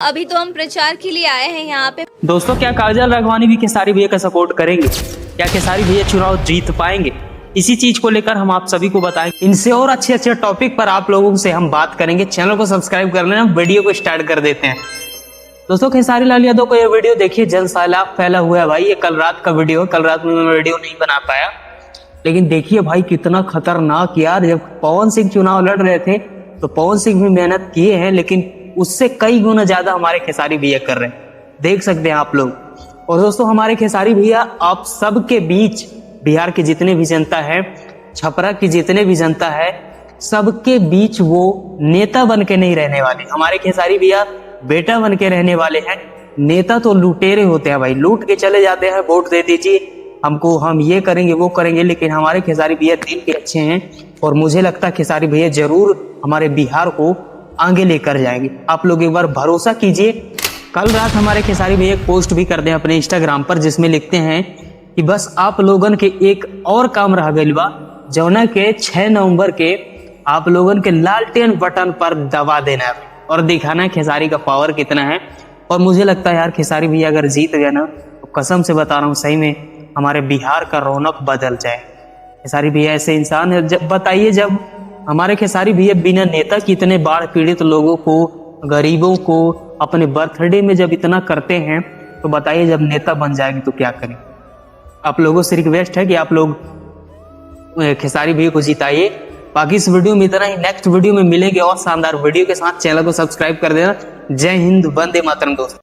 अभी तो हम प्रचार के लिए आए हैं यहाँ पे। दोस्तों, क्या काजल राघवानी भी खेसारी भैया का सपोर्ट करेंगे? क्या खेसारी भैया चुनाव जीत पाएंगे? इसी चीज को लेकर हम आप सभी को बताएंगे। इनसे और अच्छे अच्छे टॉपिक पर आप लोगों से हम बात करेंगे। चैनल को सब्सक्राइब कर लेना। वीडियो को स्टार्ट कर देते हैं। दोस्तों, खेसारी लाल यादव को ये वीडियो देखिए, जन सैलाब फैला हुआ है भाई। ये कल रात का वीडियो है। कल रात में मैं वीडियो नहीं बना पाया, लेकिन देखिए भाई कितना खतरनाक यार। जब पवन सिंह चुनाव लड़ रहे थे तो पवन सिंह भी मेहनत किए हैं, लेकिन उससे कई गुना ज्यादा हमारे खेसारी भैया कर रहे हैं। देख सकते हैं आप लोग। और दोस्तों, हमारे खेसारी भैया आप सबके बीच, बिहार की जितने भी जनता है, छपरा की जितने भी जनता है, सबके बीच वो नेता बन के नहीं रहने वाले। हमारे खेसारी भैया बेटा बन के रहने वाले हैं। नेता तो लुटेरे होते हैं भाई, लूट के चले जाते हैं। वोट दे दीजिए हमको, हम ये करेंगे वो करेंगे। लेकिन हमारे खेसारी भैया दिल के अच्छे हैं और मुझे लगता है खेसारी भैया जरूर हमारे बिहार को आगे लेकर जाएंगे। आप लोग एक बार भरोसा कीजिए। कल रात हमारे खेसारी भैया एक पोस्ट भी करते हैं अपने इंस्टाग्राम पर, जिसमें लिखते हैं कि बस आप लोगन के एक और काम रह गइल बा, जौना के 6 नवंबर के आप लोगन के लालटेन बटन पर दबा देना है और दिखाना है खेसारी का पावर कितना है। और मुझे लगता है यार खेसारी भैया अगर जीत गए ना, तो कसम से बता रहा हूँ, सही में हमारे बिहार का रौनक बदल जाए। खेसारी भैया ऐसे इंसान है। जब बताइए, जब हमारे खेसारी भैया बिना नेता की इतने बाढ़ पीड़ित लोगों को, गरीबों को अपने बर्थडे में जब इतना करते हैं, तो बताइए जब नेता बन जाएंगे तो क्या करें। आप लोगों से रिक्वेस्ट है कि आप लोग खेसारी भैया को जिताइए। बाकी इस वीडियो में इतना ही। नेक्स्ट वीडियो में मिलेंगे और शानदार वीडियो के साथ। चैनल को सब्सक्राइब कर देना। जय हिंद, वंदे मातरम दोस्तों।